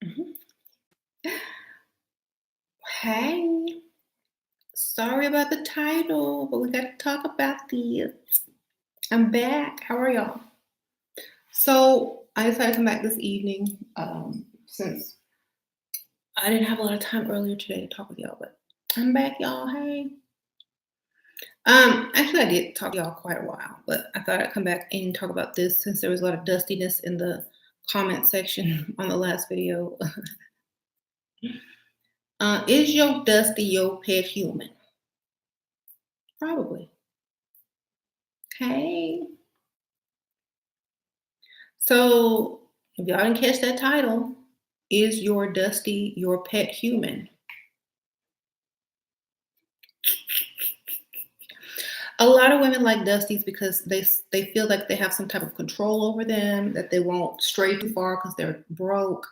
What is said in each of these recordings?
Mhm. Hey, sorry about the title, but we got to talk about this. I'm back. How are y'all? So I decided to come back this evening since I didn't have a lot of time earlier today to talk with y'all, but I'm back, y'all. Hey. Actually, I did talk to y'all quite a while, but I thought I'd come back and talk about this since there was a lot of dustiness in the comment section on the last video. Is your dusty your pet human? Probably. Hey. So, if y'all didn't catch that title, is your Dusty your pet human? A lot of women like Dusties because they feel like they have some type of control over them, that they won't stray too far because they're broke,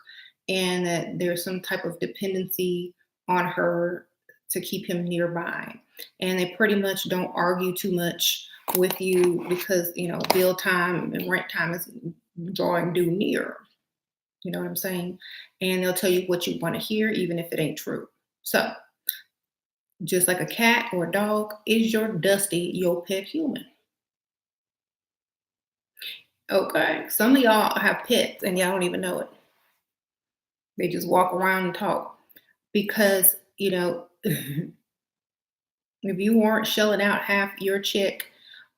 and that there's some type of dependency on her to keep him nearby. And they pretty much don't argue too much with you because bill time and rent time is drawing due near. You know what I'm saying? And they'll tell you what you want to hear, even if it ain't true. So, just like a cat or a dog, is your Dusty your pet human? Okay. Some of y'all have pets and y'all don't even know it. They just walk around and talk because, if you weren't shelling out half your check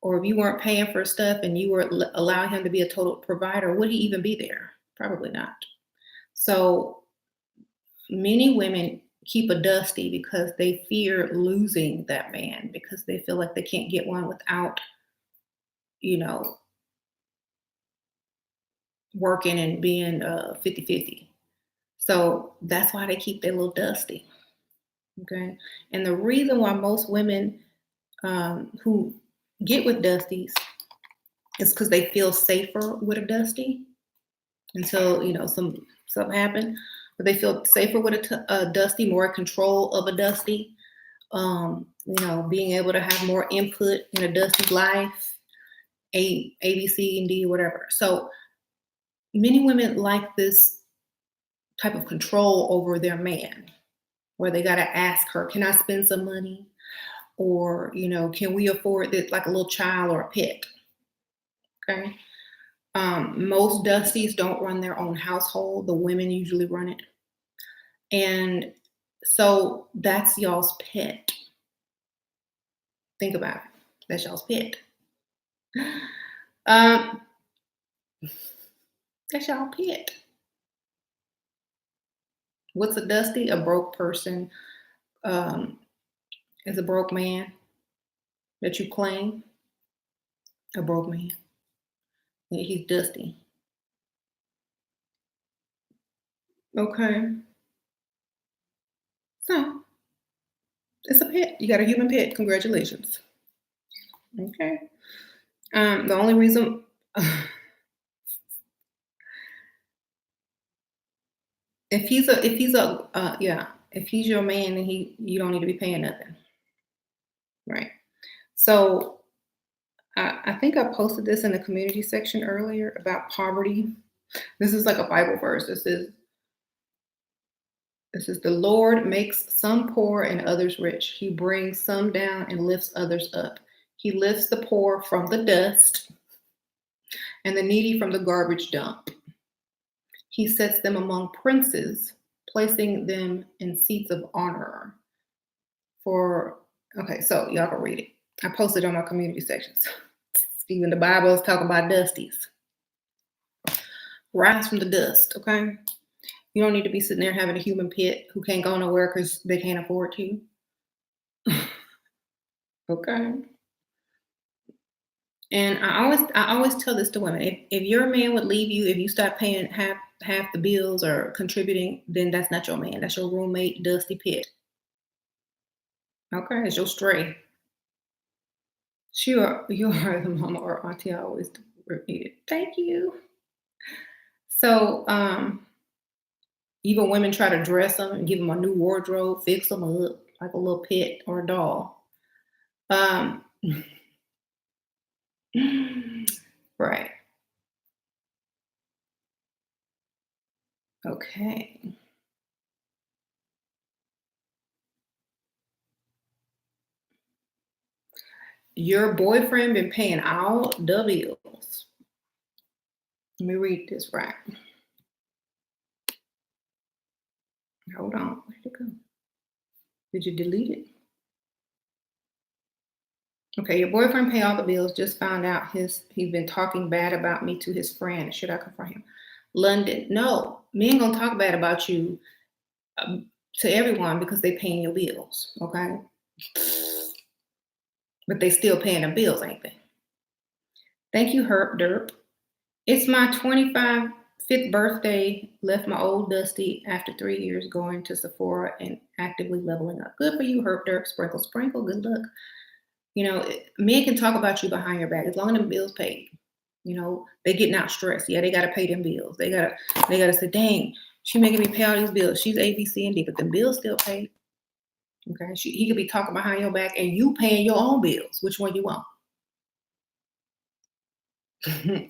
or if you weren't paying for stuff and you were allowing him to be a total provider, would he even be there? Probably not. So, many women keep a Dusty because they fear losing that man because they feel like they can't get one without, you know, working and being 50-50. So that's why they keep their little Dusty. Okay. And the reason why most women who get with Dusties is because they feel safer with a Dusty until, something happened. But they feel safer with a Dusty, more in control of a Dusty. Being able to have more input in a Dusty's life, A, B, C, and D, whatever. So many women like this type of control over their man, where they got to ask her, "Can I spend some money?" Or, "Can we afford this?" Like a little child or a pet. Okay. Most Dusties don't run their own household. The women usually run it, and so that's y'all's pet. Think about it. That's y'all's pet. Um, that's y'all pet. What's a Dusty? A broke person um, is a broke man that you claim. A broke man. Yeah, he's Dusty. Okay. So it's a pet. You got a human pet. Congratulations. Okay. The only reason if he's your man and you don't need to be paying nothing. Right. So I think I posted this in the community section earlier about poverty. This is like a Bible verse. This is the Lord makes some poor and others rich. He brings some down and lifts others up. He lifts the poor from the dust and the needy from the garbage dump. He sets them among princes, placing them in seats of honor. So y'all can read it. I posted on my community sections. Even the Bible is talking about dusties. Rise from the dust, okay? You don't need to be sitting there having a human pet who can't go nowhere because they can't afford to. Okay. And I always tell this to women. If your man would leave you, if you start paying half the bills or contributing, then that's not your man. That's your roommate, dusty pet. Okay, it's your stray. Sure, you are the mama or auntie. I always repeat it. Thank you. So, even women try to dress them and give them a new wardrobe, fix them up like a little pet or a doll. Um, right. Okay. Your boyfriend been paying all the bills. Let me read this right. Hold on. Where did it go? Did you delete it? Okay, your boyfriend pay all the bills. Just found out he's been talking bad about me to his friend. Should I confront him? London, no. Men gonna talk bad about you to everyone because they paying your bills. Okay, but they still paying the bills, ain't they? Thank you, Herp Derp. It's my 25th birthday. Left my old dusty after 3 years going to Sephora and actively leveling up. Good for you, Herp Derp. Sprinkle, sprinkle. Good luck. Men can talk about you behind your back as long as the bills paid. They getting out stressed. Yeah, they gotta pay them bills. They gotta say, dang, she making me pay all these bills. She's A, B, C, and D, but the bills still paid. Okay, he could be talking behind your back and you paying your own bills. Which one you want?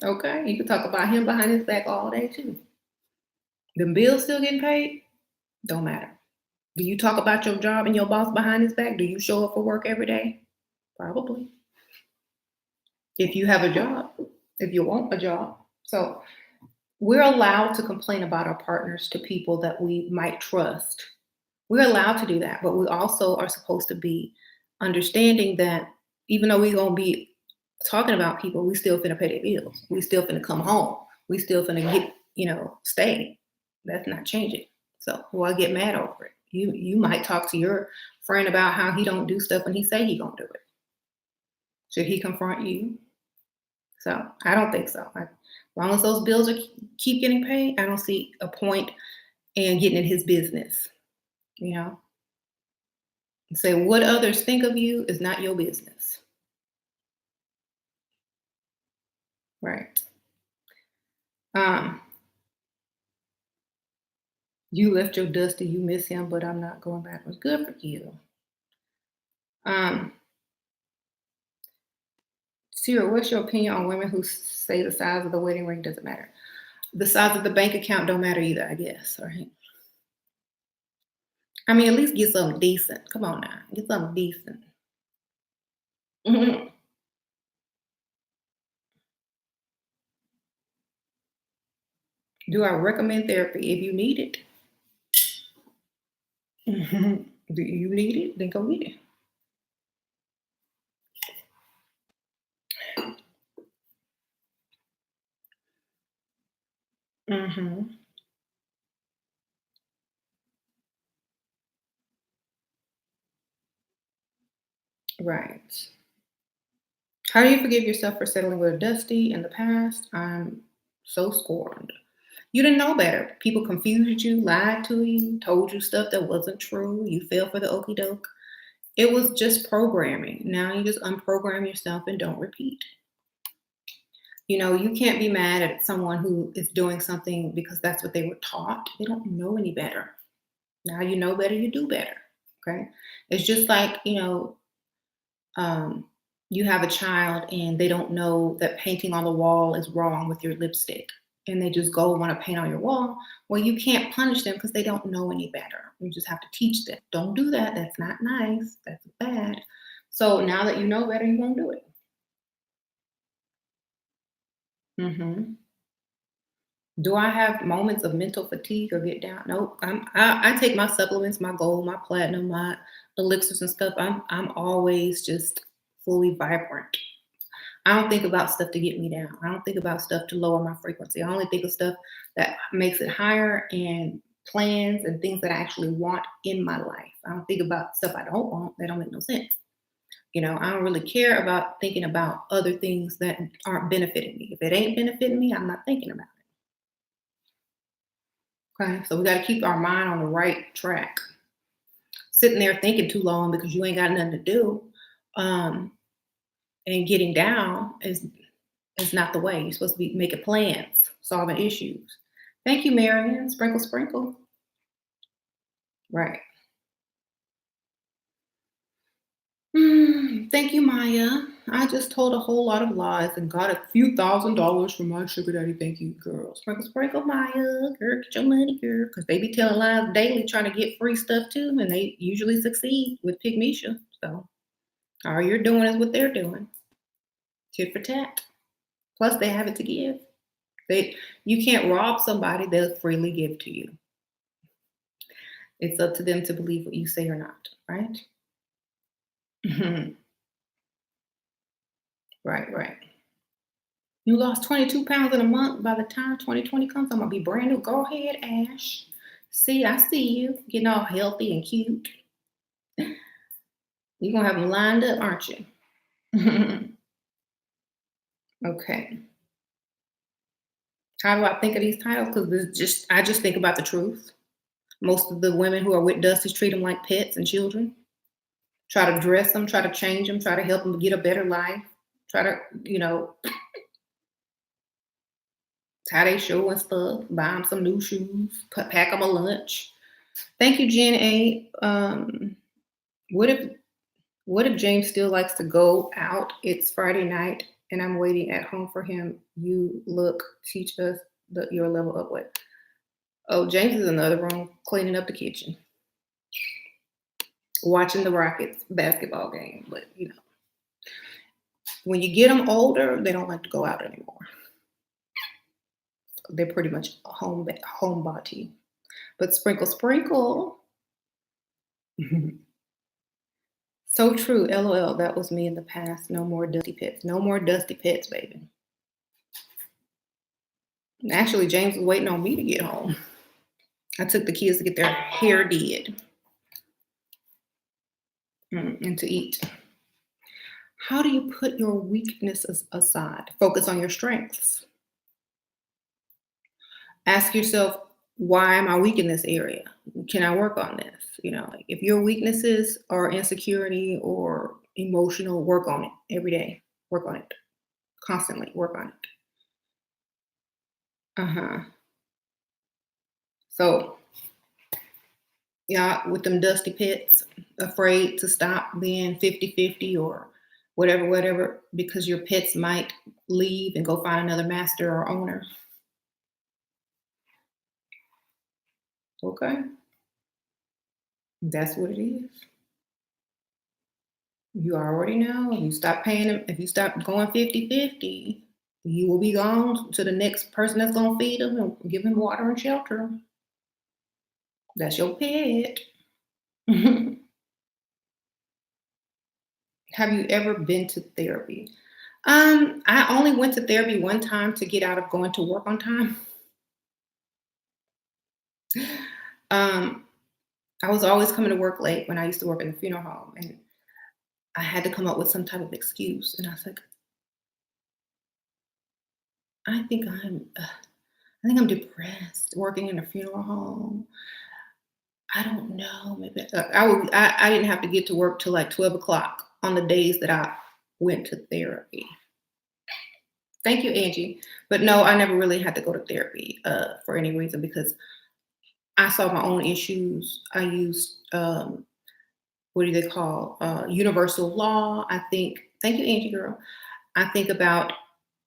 Okay, you can talk about him behind his back all day too. The bills still getting paid. Don't matter. Do you talk about your job and your boss behind his back? Do you show up for work every day? Probably. If you have a job, if you want a job. So we're allowed to complain about our partners to people that we might trust. We're allowed to do that, but we also are supposed to be understanding that even though we're gonna be talking about people, we still finna pay their bills. We still finna come home. We still finna stay. That's not changing. So why get mad over it? You might talk to your friend about how he don't do stuff when he say he gonna do it. Should he confront you? So I don't think so. As long as those bills keep getting paid, I don't see a point in getting in his business. You know, say what others think of you is not your business, right? Um, you left your dusty, you miss him, but I'm not going backwards. Good for you. Um, Sierra, what's your opinion on women who say the size of the wedding ring doesn't matter? The size of the bank account don't matter either, I guess. Right? I mean, at least get something decent. Come on now, get something decent. Mhm. Do I recommend therapy if you need it? Do you need it? Then go get it. Hmm. Right. How do you forgive yourself for settling with a dusty in the past? I'm so scorned. You didn't know better. People confused you, lied to you, told you stuff that wasn't true. You fell for the okey doke. It was just programming. Now you just unprogram yourself and don't repeat. You can't be mad at someone who is doing something because that's what they were taught. They don't know any better. Now you know better, you do better. Okay. It's just like, um, you have a child and they don't know that painting on the wall is wrong with your lipstick and they just go want to paint on your wall. Well, you can't punish them because they don't know any better. You just have to teach them. Don't do that. That's not nice. That's bad. So now that you know better, you won't do it. Hmm. Do I have moments of mental fatigue or get down? Nope. I take my supplements, my gold, my platinum, my elixirs and stuff. I'm always just fully vibrant. I don't think about stuff to get me down. I don't think about stuff to lower my frequency. I only think of stuff that makes it higher and plans and things that I actually want in my life. I don't think about stuff I don't want. That don't make no sense. I don't really care about thinking about other things that aren't benefiting me. If it ain't benefiting me, I'm not thinking about it. Okay. So we got to keep our mind on the right track. Sitting there thinking too long because you ain't got nothing to do, um, and getting down is not the way. You're supposed to be making plans, solving issues. Thank you, Marion. Sprinkle, sprinkle. Right. Thank you, Maya. I just told a whole lot of lies and got a few $1,000s from my sugar daddy. Thank you, girl. Sprinkle, sprinkle, Maya. Girl, get your money, girl. Because they be telling lies daily trying to get free stuff too, and they usually succeed with Pygmisha. So all you're doing is what they're doing. Tit for tat. Plus, they have it to give. They You can't rob somebody; they'll freely give to you. It's up to them to believe what you say or not, right? Right, right. You lost 22 pounds in a month. By the time 2020 comes, I'm gonna be brand new. Go ahead, Ash. See, I see you getting all healthy and cute. You're gonna have them lined up, aren't you? Okay. How do I think of these titles? Because I just think about the truth. Most of the women who are with Dusties treat them like pets and children. Try to dress them, try to change them, try to help them get a better life. Try to, tie their show and stuff. Buy them some new shoes. Pack them a lunch. Thank you, Jen A. What if What if James still likes to go out? It's Friday night and I'm waiting at home for him. You look, teach us your level up with. Oh, James is in the other room cleaning up the kitchen, watching the Rockets basketball game. But when you get them older, they don't like to go out anymore. They're pretty much homebody. But sprinkle, sprinkle. So true. LOL. That was me in the past. No more dusty pits. No more dusty pits, baby. Actually, James was waiting on me to get home. I took the kids to get their hair did and to eat. How do you put your weaknesses aside? Focus on your strengths. Ask yourself, why am I weak in this area? Can I work on this? Like if your weaknesses are insecurity or emotional, work on it every day. Work on it constantly. Work on it. Uh-huh. So, yeah, with them dusty pits, afraid to stop being 50-50 or whatever, because your pets might leave and go find another master or owner. Okay. That's what it is. You already know. If you stop paying them, if you stop going 50-50, you will be gone to the next person that's going to feed them and give them water and shelter. That's your pet. Have you ever been to therapy? I only went to therapy one time to get out of going to work on time. Um, I was always coming to work late when I used to work in the funeral home, and I had to come up with some type of excuse. And I was like, I think I'm depressed working in a funeral home. I don't know. Maybe I didn't have to get to work till like 12 o'clock on the days that I went to therapy. Thank you, Angie. But no, I never really had to go to therapy for any reason because I saw my own issues. I used what do they call universal law. I think. Thank you, Angie girl. I think about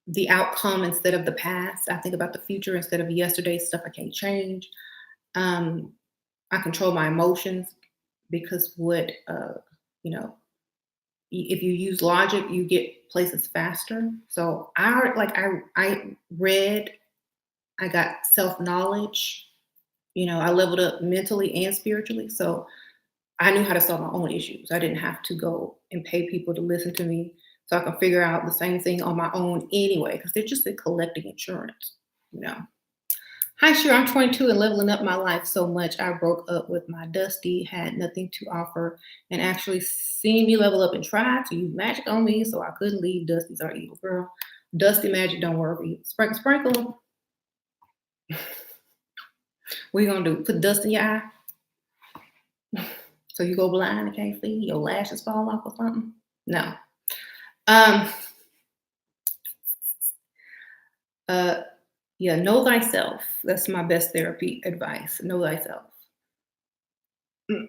the outcome instead of the past. I think about the future instead of yesterday's stuff I can't change. Um, I control my emotions because you know, if you use logic, you get places faster. So I read, I got self knowledge. I leveled up mentally and spiritually. So I knew how to solve my own issues. I didn't have to go and pay people to listen to me so I can figure out the same thing on my own anyway, because they're just collecting insurance, you know. Hi, sure. I'm 22 and leveling up my life so much. I broke up with my Dusty, had nothing to offer, and actually seen me level up and tried to use magic on me, so I couldn't leave. Dusty's our evil girl. Dusty magic don't work for you. Sprinkle, sprinkle. What you gonna do? Put dust in your eye? So you go blind and can't see? Your lashes fall off or something? No. Um, uh, yeah, know thyself. That's my best therapy advice. Know thyself. Mm.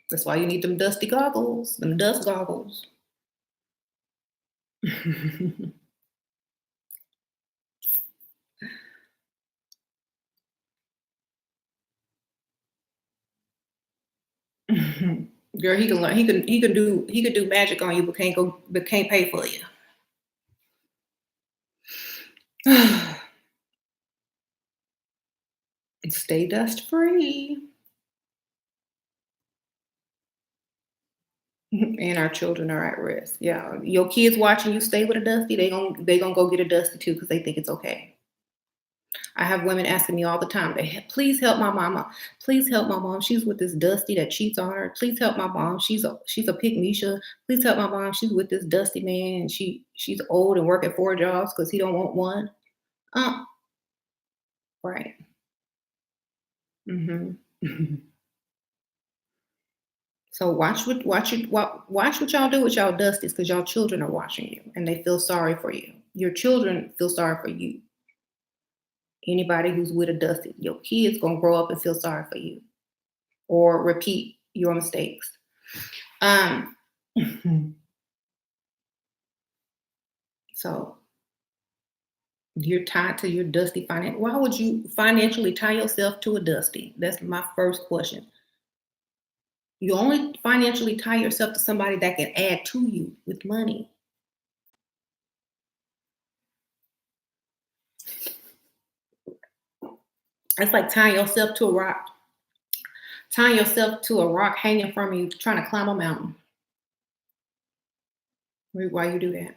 That's why you need them dusty goggles, them dust goggles. Girl, he can learn. He could do magic on you, but can't pay for you. Stay dust free. And our children are at risk. Yeah, your kids watching you stay with a dusty, they gonna go get a dusty too because they think it's okay. I have women asking me all the time, please help my mama. Please help my mom. She's with this dusty that cheats on her. Please help my mom. She's a pick Misha. Please help my mom. She's with this dusty man and she's old and working 4 jobs because he don't want one. Uh, right. Hmm. So watch what y'all do with y'all dusties because y'all children are watching you and they feel sorry for you. Your children feel sorry for you. Anybody who's with a dusty, your kids gonna grow up and feel sorry for you or repeat your mistakes. Um, so you're tied to your dusty finance. Why would you financially tie yourself to a dusty? That's my first question. You only financially tie yourself to somebody that can add to you with money. It's like tying yourself to a rock hanging from you, trying to climb a mountain. Why you do that?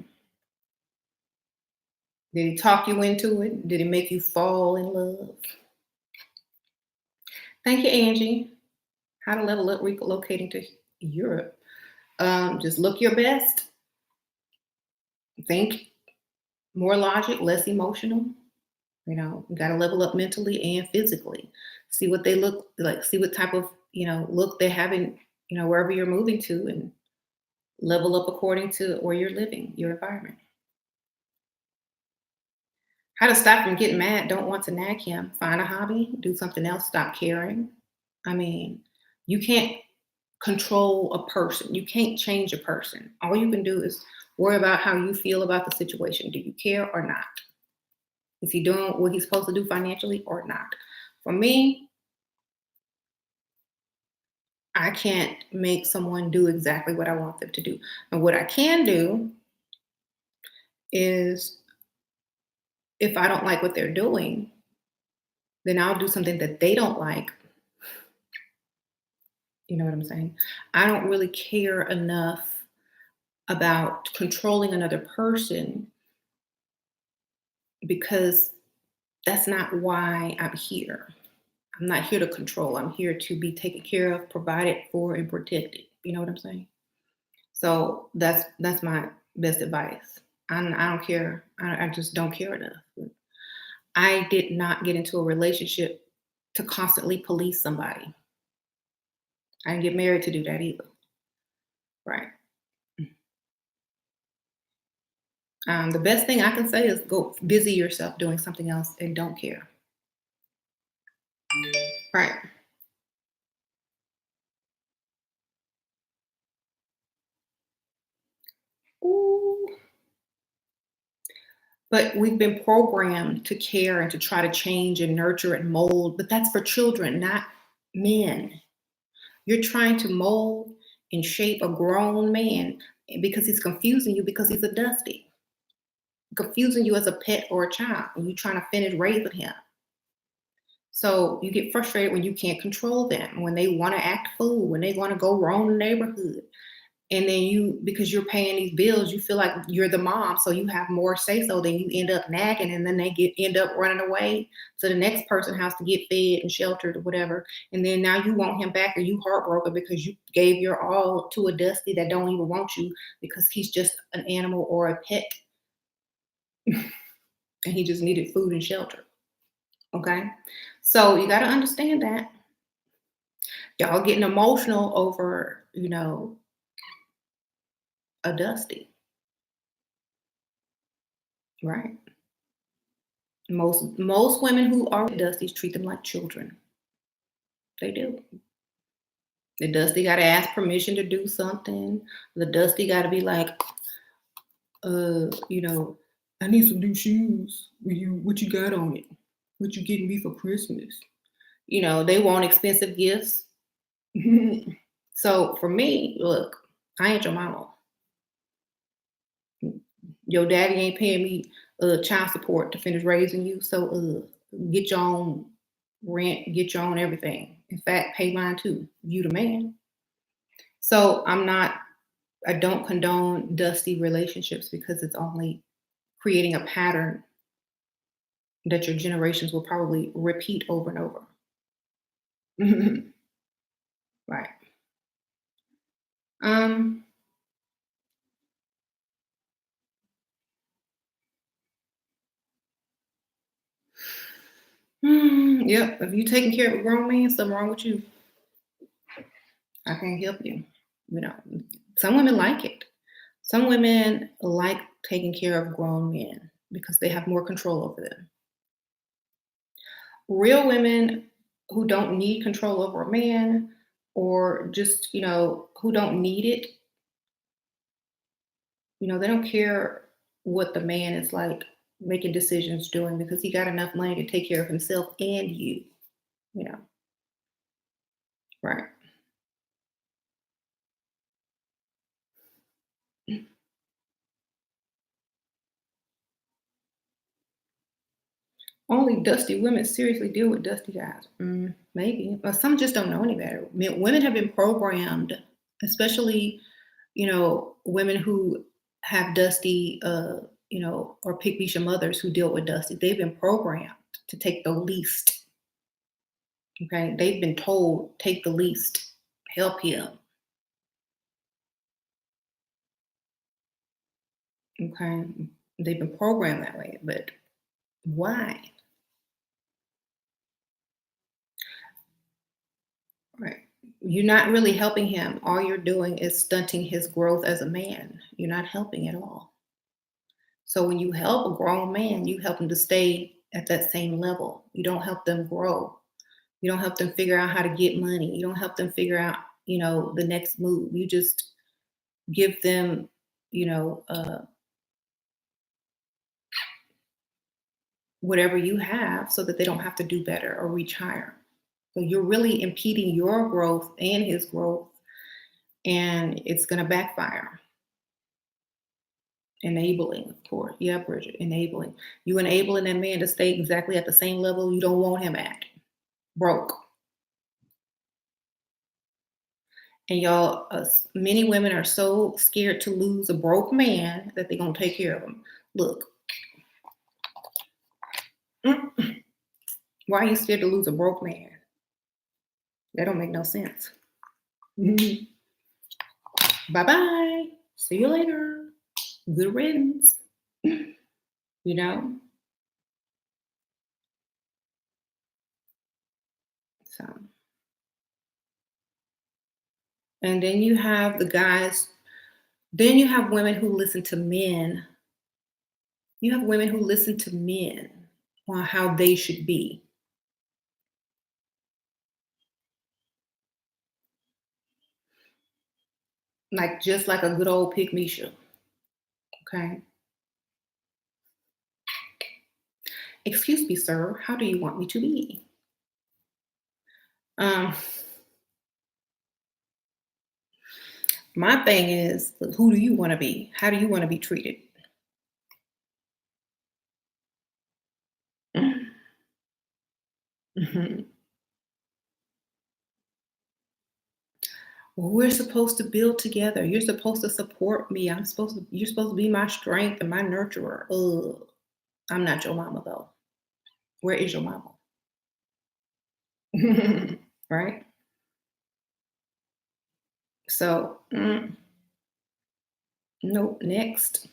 Did he talk you into it? Did he make you fall in love? Thank you, Angie. How to level up relocating to Europe. Just look your best. Think more logic, less emotional. You got to level up mentally and physically. See what they look like. See what type of look they have in wherever you're moving to, and level up according to where you're living, your environment. How to stop from getting mad? Don't want to nag him. Find a hobby. Do something else. Stop caring. I mean, you can't control a person. You can't change a person. All you can do is worry about how you feel about the situation. Do you care or not? Is he doing what he's supposed to do financially or not? For me, I can't make someone do exactly what I want them to do. And what I can do is if I don't like what they're doing, then I'll do something that they don't like. You know what I'm saying? I don't really care enough about controlling another person because that's not why I'm here. I'm not here to control. I'm here to be taken care of, provided for, and protected. You know what I'm saying? So that's my best advice. I don't care. I just don't care enough. I did not get into a relationship to constantly police somebody. I didn't get married to do that either. Right. The best thing I can say is go busy yourself doing something else and don't care. Right. Ooh. But we've been programmed to care and to try to change and nurture and mold, but that's for children, not men. You're trying to mold and shape a grown man because he's confusing you because he's a dusty, confusing you as a pet or a child, and you're trying to finish raising him. So you get frustrated when you can't control them, when they want to act fool, when they want to go roam the neighborhood. And then because you're paying these bills, you feel like you're the mom, so you have more say so. Then you end up nagging, and then they end up running away. So the next person has to get fed and sheltered or whatever. And then now you want him back, or you heartbroken because you gave your all to a dusty that don't even want you because he's just an animal or a pet, and he just needed food and shelter. Okay, so you got to understand that y'all getting emotional over a dusty, right? Most women who are dusties treat them like children. They do. The Dusty got to ask permission to do something. The Dusty got to be like, you know, I need some new shoes. What you got on it? What you getting me for Christmas? They want expensive gifts. So for me, look, I ain't your mama. Your daddy ain't paying me child support to finish raising you. So get your own rent, get your own everything. In fact, pay mine too. You the man. So I don't condone dusty relationships because it's only creating a pattern that your generations will probably repeat over and over. Right. Um, yep. If you taking care of a grown man, something wrong with you. I can't help you. You know, some women like it. Some women like taking care of grown men because they have more control over them. Real women who don't need control over a man or just, who don't need it, they don't care what the man is like making decisions doing because he got enough money to take care of himself and you know, right. Only dusty women seriously deal with dusty guys. Maybe, but some just don't know any better. Women have been programmed, especially women who have dusty, or pygmy mothers who deal with dusty. They've been programmed to take the least. Okay, they've been told take the least, help him. Okay, they've been programmed that way, but why? Right. You're not really helping him. All you're doing is stunting his growth as a man. You're not helping at all. So when you help a grown man, you help him to stay at that same level. You don't help them grow. You don't help them figure out how to get money. You don't help them figure out, the next move. You just give them, you know, uh, whatever you have so that they don't have to do better or reach higher. So you're really impeding your growth and his growth, and it's going to backfire. Enabling, of course. Yeah, Bridget, enabling. You enabling that man to stay exactly at the same level you don't want him at. Broke. And y'all, many women are so scared to lose a broke man that they're going to take care of him. Look, why are you scared to lose a broke man? That don't make no sense. Bye-bye. See you later. Good riddance. You know? So, and then you have the guys, then you have women who listen to men. You have women who listen to men on how they should be. Like just like a good old pick Misha. Okay. Excuse me, sir. How do you want me to be? Um, my thing is, who do you want to be? How do you want to be treated? Mhm. Well, we're supposed to build together. You're supposed to support me. You're supposed to be my strength and my nurturer. Ugh, I'm not your mama though. Where is your mama? Right? So, nope, next.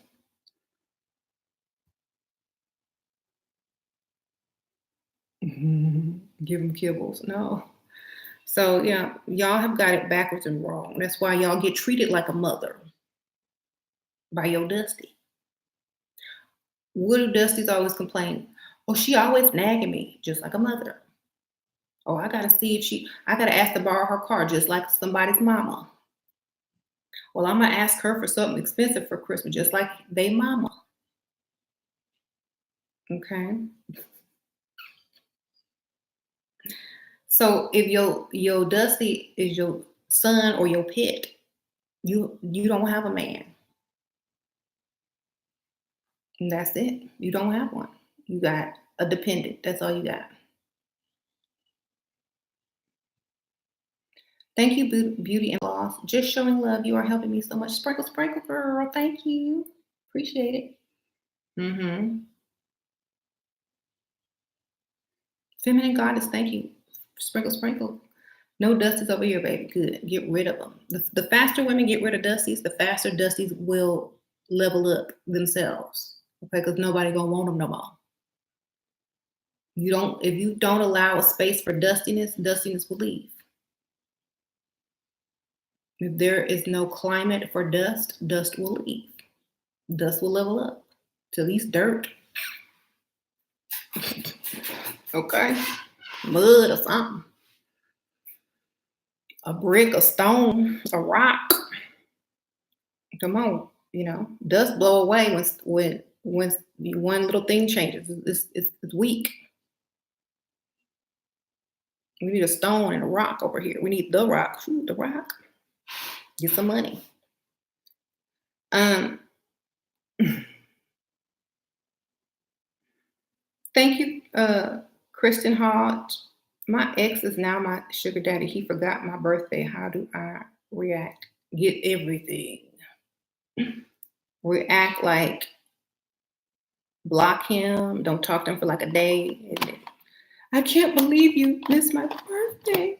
Give them kibbles. No. So, yeah, y'all have got it backwards and wrong. That's why y'all get treated like a mother by your Dusty. What do Dusties always complain? Oh, she always nagging me, just like a mother. Oh, I gotta see if I gotta ask to borrow her car just like somebody's mama. Well, I'm gonna ask her for something expensive for Christmas, just like they mama. Okay. So if your Dusty is your son or your pet, you don't have a man. And that's it. You don't have one. You got a dependent. That's all you got. Thank you, beauty and loss. Just showing love. You are helping me so much. Sprinkle, sprinkle, girl. Thank you. Appreciate it. Mm-hmm. Feminine goddess. Thank you. Sprinkle, sprinkle. No dusties over here, baby. Good. Get rid of them. The faster women get rid of dusties, the faster dusties will level up themselves. Okay, because nobody gonna want them no more. You don't. If you don't allow a space for dustiness, dustiness will leave. If there is no climate for dust, dust will leave. Dust will level up to at least dirt. Okay, mud or something, a brick, a stone, a rock. Come on, dust blow away when one little thing changes. It's weak. We need a stone and a rock over here. We need the rock. Shoot, the rock. Get some money. Um, Thank you, Kristen Hodge. My ex is now my sugar daddy. He forgot my birthday. How do I react? Get everything. React like block him. Don't talk to him for like a day. And then, I can't believe you missed my birthday.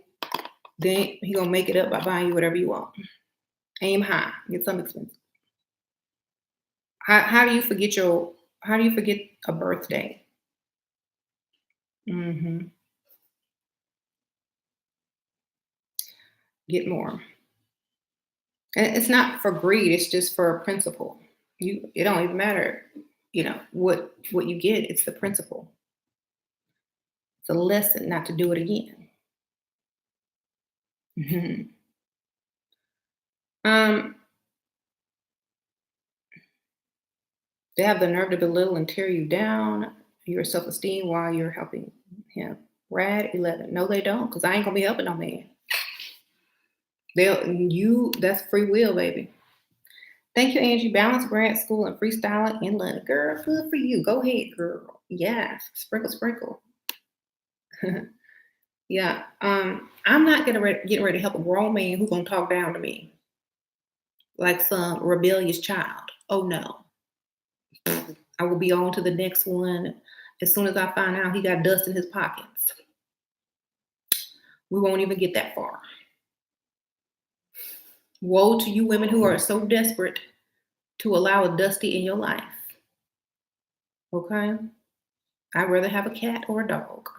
Then he gonna make it up by buying you whatever you want. Aim high. Get something expensive. How do you forget a birthday? Hmm. Get more. And it's not for greed, it's just for a principle. It don't even matter, what you get, it's the principle. It's a lesson not to do it again. Mhm. Um, they have the nerve to belittle and tear you down, your self-esteem while you're helping him. Rad 11. No, they don't, because I ain't gonna be helping no man. That's free will, baby. Thank you, Angie. Balance grad school and freestyling in London. Girl, good for you. Go ahead, girl. Yes. Sprinkle, sprinkle. Yeah. I'm not getting ready to help a grown man who's gonna talk down to me like some rebellious child. Oh no. I will be on to the next one as soon as I find out he got dust in his pockets. We won't even get that far. Woe to you women who are so desperate to allow a dusty in your life. Okay? I'd rather have a cat or a dog.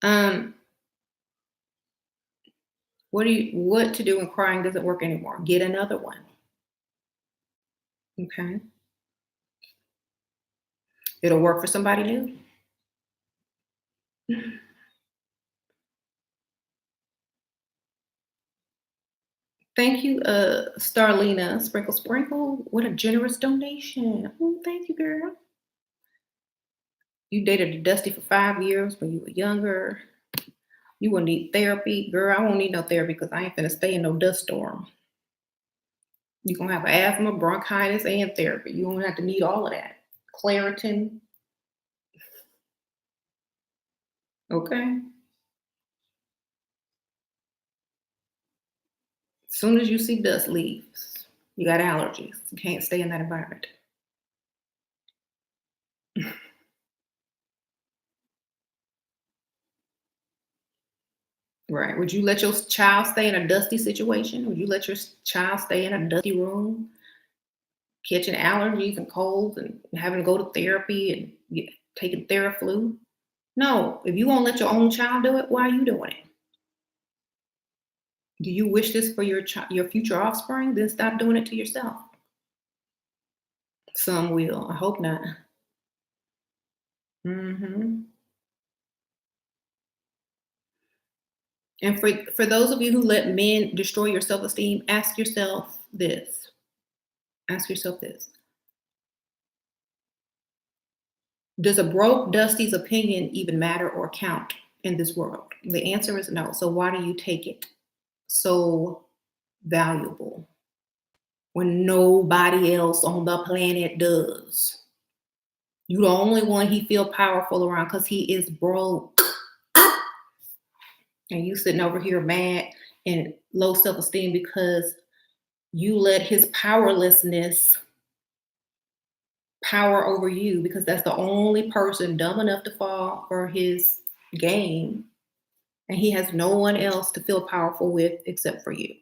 um, what to do when crying doesn't work anymore? Get another one. Okay. It'll work for somebody new. Thank you, Starlina. Sprinkle, sprinkle. What a generous donation. Oh, thank you, girl. You dated a Dusty for 5 years when you were younger. You will need therapy. Girl, I won't need no therapy because I ain't finna stay in no dust storm. You're gonna have asthma, bronchitis, and therapy. You don't have to need all of that. Claritin. Okay. As soon as you see dust leaves, you got allergies. You can't stay in that environment. Right. Would you let your child stay in a dusty situation? Would you let your child stay in a dusty room, catching allergies and colds and having to go to therapy and taking Theraflu? No. If you won't let your own child do it, why are you doing it? Do you wish this for your future offspring? Then stop doing it to yourself. Some will. I hope not. Hmm. And for those of you who let men destroy your self-esteem, ask yourself this. Ask yourself this. Does a broke Dusty's opinion even matter or count in this world? The answer is no. So why do you take it so valuable when nobody else on the planet does? You the only one he feel powerful around because he is broke. And you sitting over here mad and low self-esteem because you let his powerlessness power over you because that's the only person dumb enough to fall for his game. And he has no one else to feel powerful with except for you.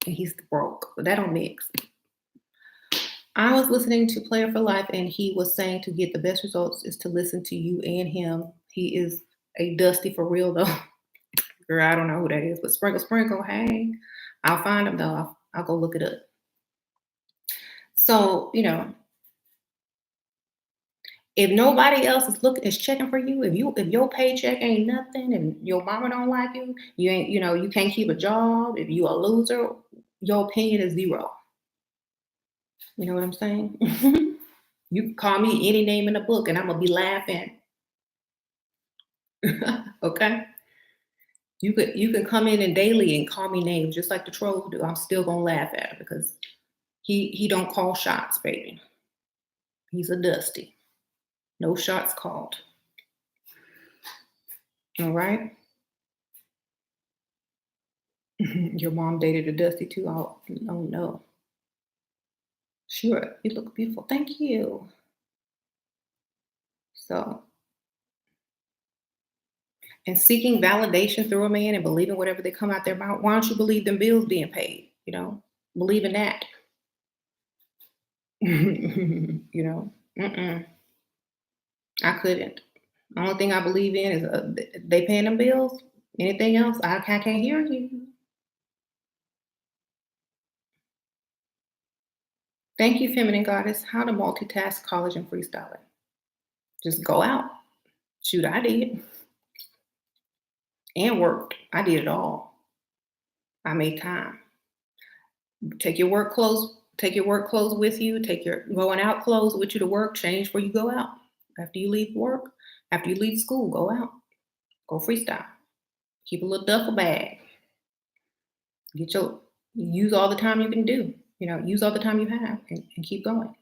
And he's broke. But that don't mix. I was listening to Player for Life, and he was saying to get the best results is to listen to you and him. He is a Dusty for real, though. Girl, I don't know who that is, but Sprinkle Sprinkle, hey. I'll find him, though. I'll go look it up. So, if nobody else is checking for you, if your paycheck ain't nothing, and your mama don't like you, you ain't, you can't keep a job, if you a loser, your opinion is zero. You know what I'm saying? You can call me any name in the book and I'm gonna be laughing. Okay? You can come in and daily and call me names just like the trolls do. I'm still gonna laugh at him because he don't call shots, baby. He's a Dusty. No shots called. All right? Your mom dated a Dusty too. Oh no. Sure, you look beautiful. Thank you. So, and seeking validation through a man and believing whatever they come out their mouth. Why don't you believe them bills being paid? Believe in that. Mm-mm. I couldn't. The only thing I believe in is they paying them bills. Anything else, I can't hear you. Thank you, feminine goddess. How to multitask, college, and freestyling. Just go out. Shoot, I did and worked. I did it all. I made time. Take your work clothes. Take your work clothes with you. Take your going out clothes with you to work. Change before you go out. After you leave work, after you leave school, go out. Go freestyle. Keep a little duffel bag. Use all the time you can do. Use all the time you have and keep going.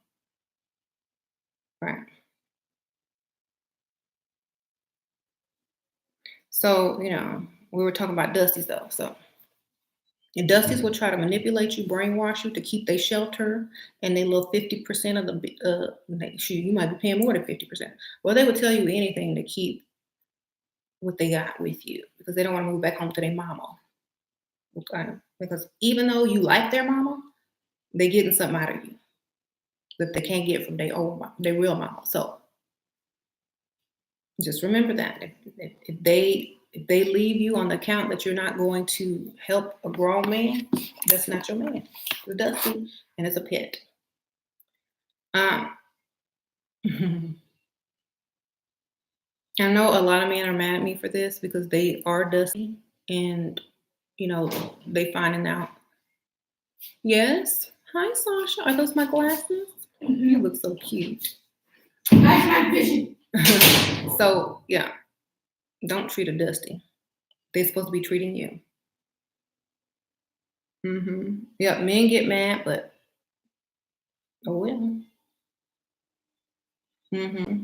Right. So, we were talking about Dusties though. So, and Dusties will try to manipulate you, brainwash you to keep their shelter and they little 50% of you might be paying more than 50%. Well, they would tell you anything to keep what they got with you because they don't want to move back home to their mama. Okay. Because even though you like their mama, they're getting something out of you that they can't get from their real mama. So just remember that if they leave you on the account that you're not going to help a grown man, that's not your man. It's Dusty and it's a pit. Um, I know a lot of men are mad at me for this because they are Dusty and they finding out. Yes. Hi, Sasha. Are those my glasses? You look so cute. That's my vision. So yeah, don't treat a Dusty. They're supposed to be treating you. Yeah, men get mad, but oh well. Mm-hmm.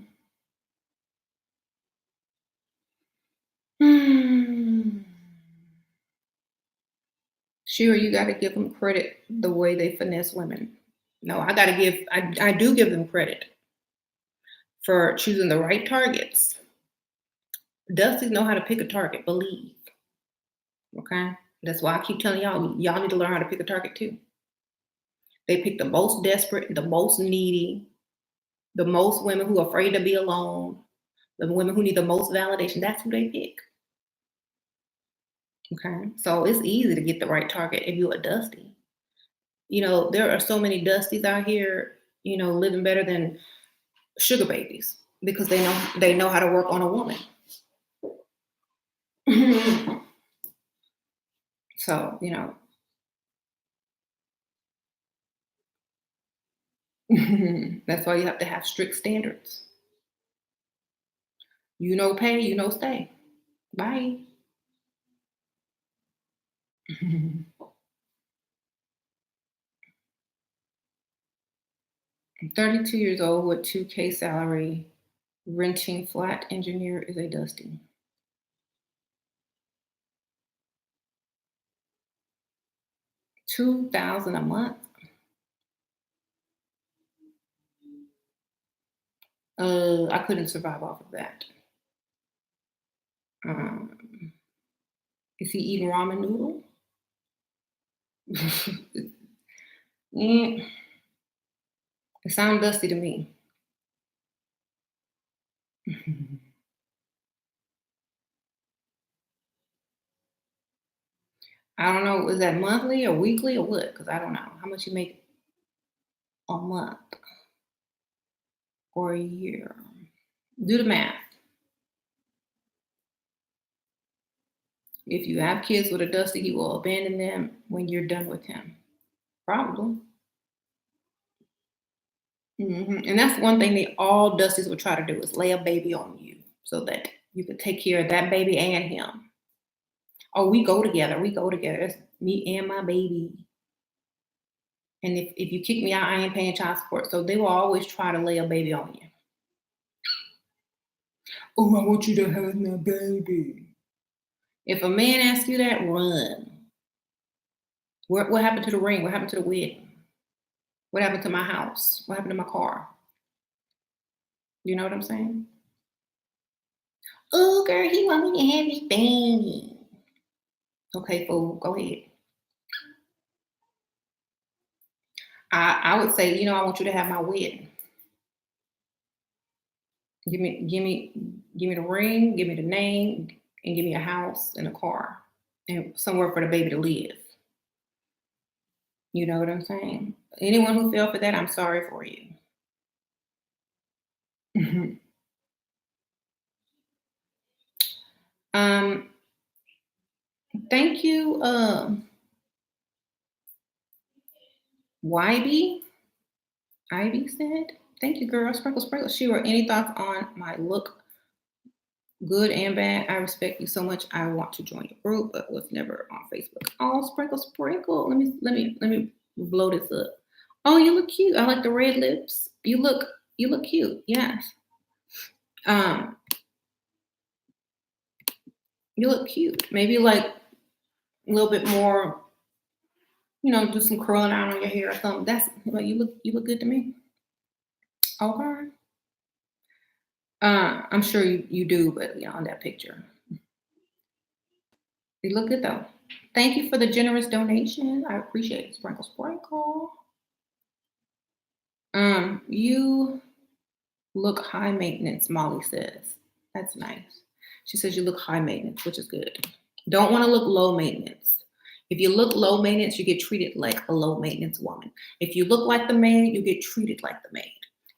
Sure, you got to give them credit the way they finesse women. No, I do give them credit for choosing the right targets. Dusties know how to pick a target, believe. Okay? That's why I keep telling y'all need to learn how to pick a target too. They pick the most desperate, the most needy, the most women who are afraid to be alone, the women who need the most validation. That's who they pick. Okay? So it's easy to get the right target if you're a Dusty. There are so many Dusties out here, living better than sugar babies. because they know how to work on a woman. So, that's why you have to have strict standards. Pay, stay. Bye. 32 years old with 2K salary, renting flat engineer is a dusting. 2,000 a month. I couldn't survive off of that. Um, is he eating ramen noodle? Mm, it sounds dusty to me. I don't know. Is that monthly or weekly or what? Because I don't know how much you make a month or a year. Do the math. If you have kids with a dusty, he will abandon them when you're done with him. Probably. And that's one thing that all dusties will try to do is lay a baby on you so that you can take care of that baby and him. Oh, we go together. We go together. It's me and my baby. And if you kick me out, I ain't paying child support. So they will always try to lay a baby on you. Oh, I want you to have my baby. If a man asks you that, run. What happened to the ring? What happened to the wedding? What happened to my house? What happened to my car? You know what I'm saying? Oh, girl, he want me to have his baby. Okay, fool, go ahead. I would say, I want you to have my wedding. Give me the ring, give me the name, and give me a house and a car and somewhere for the baby to live. You know what I'm saying? Anyone who fell for that, I'm sorry for you. um, thank you, YB. Ivy said, "Thank you, girl. Sprinkle, sprinkle." Sheila, any thoughts on my look? Good and bad. I respect you so much. I want to join your group, but was never on Facebook. Oh, sprinkle, sprinkle. Let me blow this up. Oh, you look cute. I like the red lips. You look cute. Yes. Um, you look cute. Maybe like a little bit more. Do some curling out on your hair or something. That's like you look good to me. Okay. I'm sure you do, but on that picture. You look good though. Thank you for the generous donation. I appreciate it. Sprinkle, sprinkle. You look high maintenance, Molly says. That's nice. She says you look high maintenance, which is good. Don't want to look low maintenance. If you look low maintenance, you get treated like a low maintenance woman. If you look like the maid, you get treated like the maid.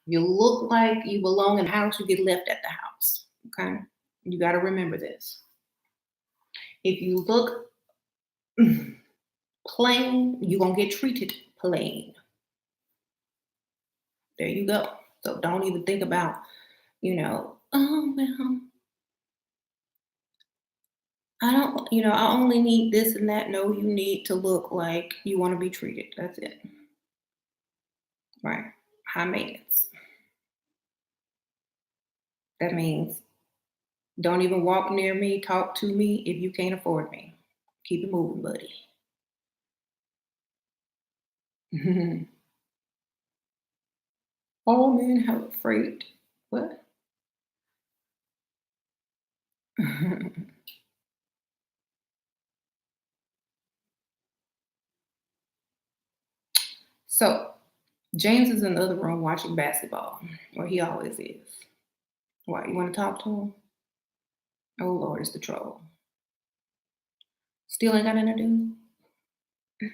If you look like you belong in the house, you get left at the house. Okay? You got to remember this. If you look plain, you're going to get treated plain. There you go. So don't even think about, oh, well, I don't, I only need this and that. No, you need to look like you want to be treated. That's it. Right. High maintenance. That means don't even walk near me, talk to me if you can't afford me. Keep it moving, buddy. All men have a freight. What? So James is in the other room watching basketball, or he always is. Why? You want to talk to him? Oh Lord, it's the troll. Still ain't got nothing to do.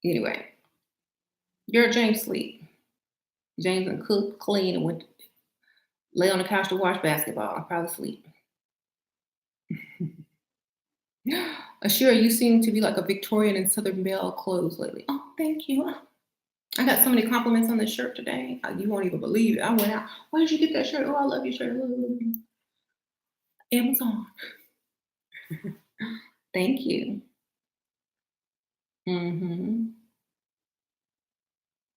Anyway, you're James sleep. James and cook, clean, and went Lay on the couch to watch basketball. I'll probably sleep. Sure, you seem to be like a Victorian and Southern Belle clothes lately. Oh, thank you. I got so many compliments on this shirt today. You won't even believe it. I went out. Where did you get that shirt? Oh, I love your shirt. Amazon. Thank you. Hmm.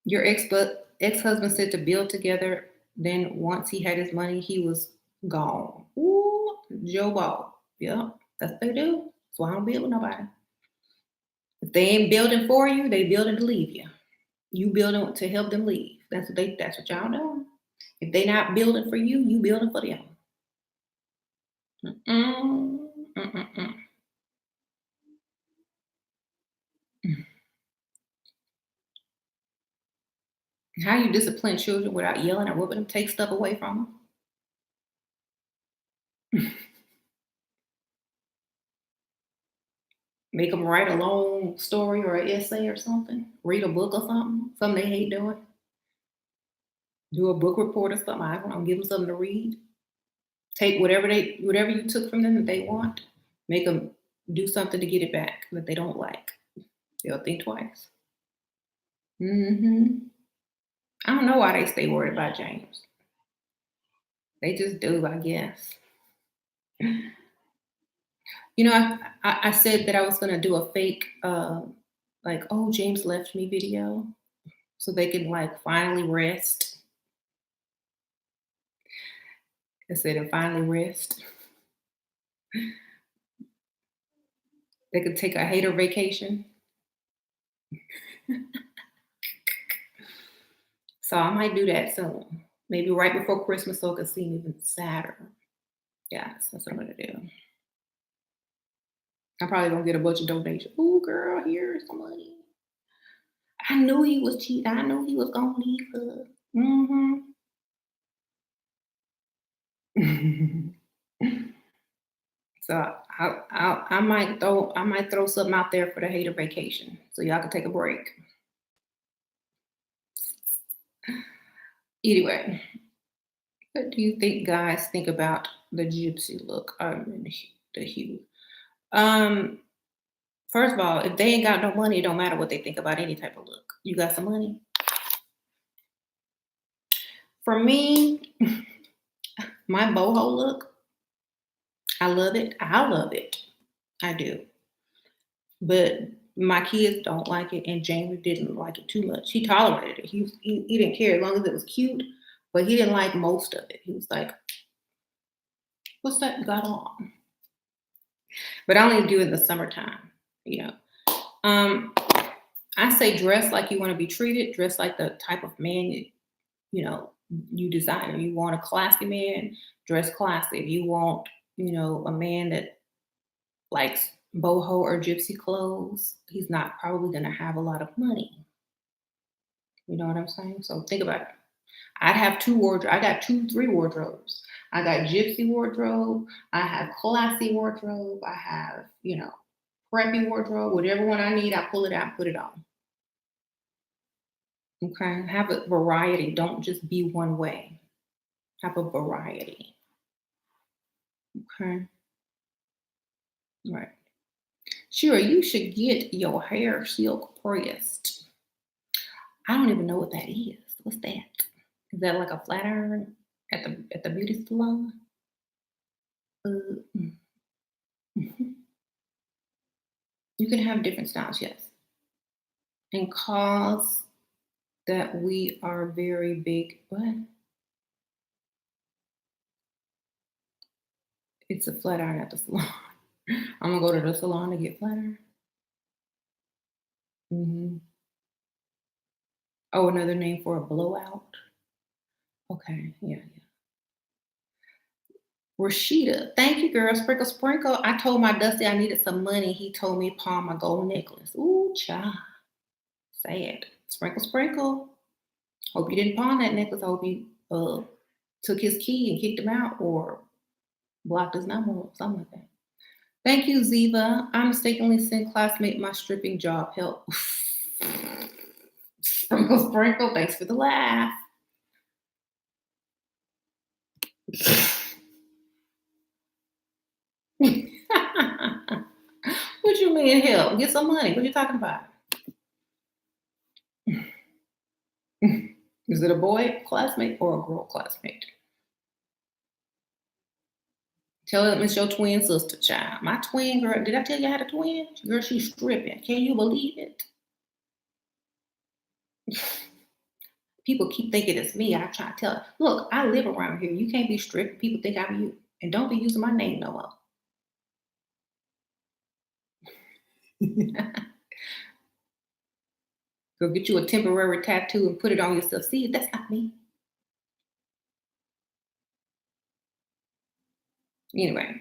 Your ex-husband said to build together. Then once he had his money, he was gone. Ooh, Joe Ball. Yep, that's what they do. That's why I don't build with nobody. If they ain't building for you, they building to leave you. You building to help them leave. That's what y'all do. If they not building for you, you building for them. Mm-mm, mm-mm-mm. How you discipline children without yelling and whooping them? Take stuff away from them. Make them write a long story or an essay or something. Read a book or something. Something they hate doing. Do a book report or something. I don't know. Give them something to read. Take whatever you took from them that they want. Make them do something to get it back that they don't like. They'll think twice. Hmm. I don't know why they stay worried about James. They just do, I guess. You know, I said that I was gonna do a fake, like, oh, James left me video, so they can like finally rest. I said, and finally rest. They could take a hater vacation. So I might do that soon. Maybe right before Christmas, so it can seem even sadder. Yes, that's what I'm gonna do. I'm probably gonna get a bunch of donations. Oh, girl, here's some money. I knew he was cheating. I knew he was gonna leave her. Hmm. So I might throw something out there for the hater vacation, so y'all can take a break. Anyway, what do you think guys think about the gypsy look? And the hue. Um, First of all, if they ain't got no money, it don't matter what they think about any type of look. You got some money. For me, my boho look, I love it. I love it. I do. But my kids don't like it, and Jamie didn't like it too much. He tolerated it. He didn't care as long as it was cute, but he didn't like most of it. He was like, "What's that you got on?" But I only do it in the summertime. You know, um, I say dress like you want to be treated. Dress like the type of man you know you desire. You want a classy man, dress classy. If you want, a man that likes boho or gypsy clothes, he's not probably going to have a lot of money. You know what I'm saying? So think about it. I'd have two wardrobes. I got two, three wardrobes. I got gypsy wardrobe. I have classy wardrobe. I have, preppy wardrobe. Whatever one I need, I pull it out, put it on. Okay. Have a variety. Don't just be one way. Have a variety. Okay. Right. Sure, you should get your hair silk pressed. I don't even know what that is. What's that? Is that like a flat iron at the beauty salon? Mm. You can have different styles, yes. And cause that we are very big. What? It's a flat iron at the salon. I'm gonna go to the salon to get flat iron. Hmm. Oh, another name for a blowout. Okay, yeah, yeah. Rashida, thank you, girl. Sprinkle, sprinkle. I told my Dusty I needed some money. He told me pawn my gold necklace. Ooh, child. Sad. Sprinkle, sprinkle. Hope you didn't pawn that necklace. I hope you took his key and kicked him out or blocked his number or something like that. Thank you, Ziva. I mistakenly sent classmate my stripping job. Help. Sprinkle, sprinkle. Thanks for the laugh. What you mean help? Get some money. What you talking about? Is it a boy classmate or a girl classmate? Tell them it's your twin sister, child. My twin girl. Did I tell you I had a twin? Girl, she's stripping. Can you believe it? People keep thinking it's me. I try to tell her, look, I live around here. You can't be stripping. People think I'm you. And don't be using my name no more. Go get you a temporary tattoo and put it on yourself. See, that's not me. Anyway,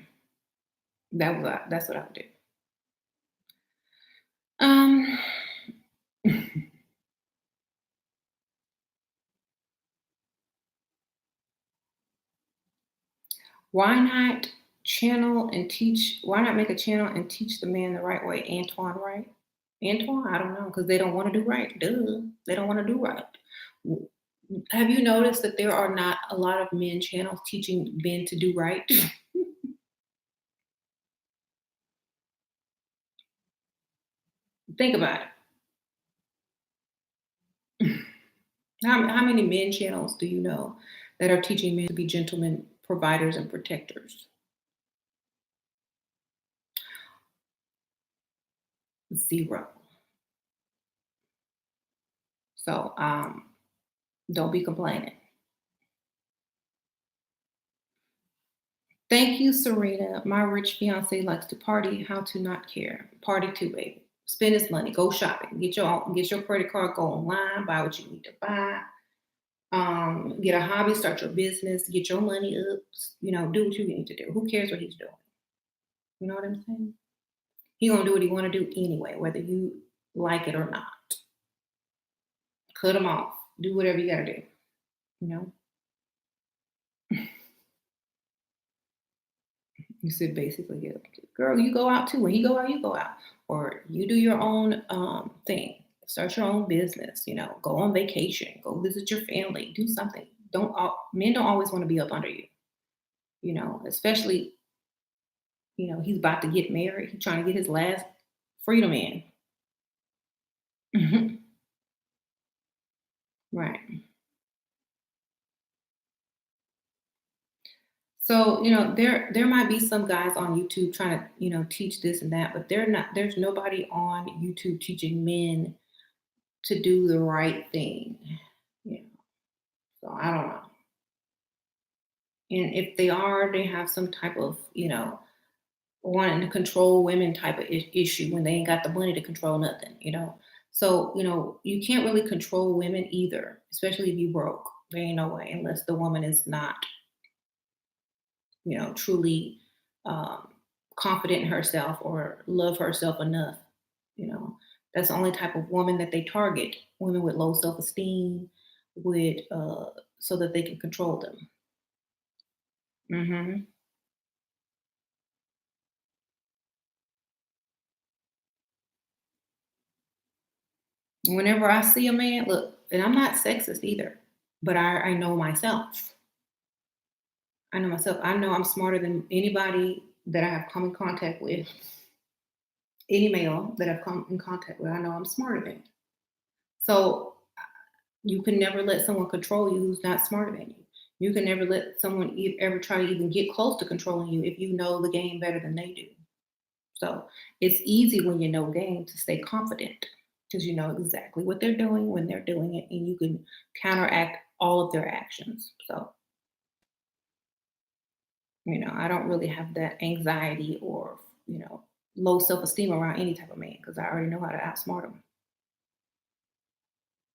that's what I would do. Um, why not channel and teach? Why not make a channel and teach the man the right way? Antoine, right? Antoine, I don't know, because they don't want to do right. Duh, they don't want to do right. W- Have you noticed that there are not a lot of men channels teaching men to do right? Think about it. How many men channels do you know that are teaching men to be gentlemen, providers, and protectors? Zero. So don't be complaining. Thank you, Serena. My rich fiance likes to party. How to not care? Party too, baby. Spend his money. Go shopping. Get your credit card. Go online. Buy what you need to buy. Get a hobby. Start your business. Get your money up. Do what you need to do. Who cares what he's doing? You know what I'm saying? He gonna do what he want to do anyway, whether you like it or not. Cut him off. Do whatever you gotta do. You know. You said basically, yeah, girl, you go out too. When he go out, you go out, or you do your own thing. Start your own business. Go on vacation. Go visit your family. Do something. Men don't always want to be up under you. Especially he's about to get married. He's trying to get his last freedom in. Mhm. Right. So, there might be some guys on YouTube trying to, teach this and that, but there's nobody on YouTube teaching men to do the right thing. Yeah. So I don't know. And if they are, they have some type of, wanting to control women type of issue when they ain't got the money to control nothing. So, you can't really control women either, especially if you broke. There ain't no way unless the woman is not, truly um, confident in herself or love herself enough. You know, that's the only type of woman that they target, women with low self esteem, with so that they can control them. Hmm. Whenever I see a man, look, and I'm not sexist either, but I know myself. I know myself. I know I'm smarter than anybody that I have come in contact with. Any male that I've come in contact with, I know I'm smarter than. So you can never let someone control you who's not smarter than you. You can never let someone ever try to even get close to controlling you if you know the game better than they do. So it's easy when you know game to stay confident because you know exactly what they're doing when they're doing it, and you can counteract all of their actions. So, I don't really have that anxiety or, low self esteem around any type of man because I already know how to outsmart them.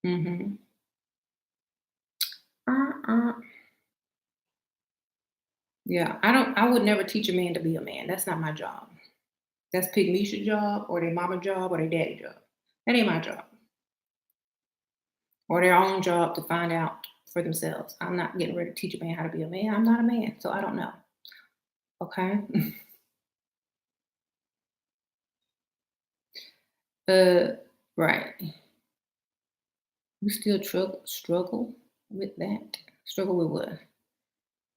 Hmm. Uh-uh. Yeah, I would never teach a man to be a man. That's not my job. That's Pygmisha job or their mama job or their daddy job. That ain't my job. Or their own job to find out for themselves. I'm not getting ready to teach a man how to be a man. I'm not a man, so I don't know. Okay. uh, right. You still struggle with that? Struggle with what?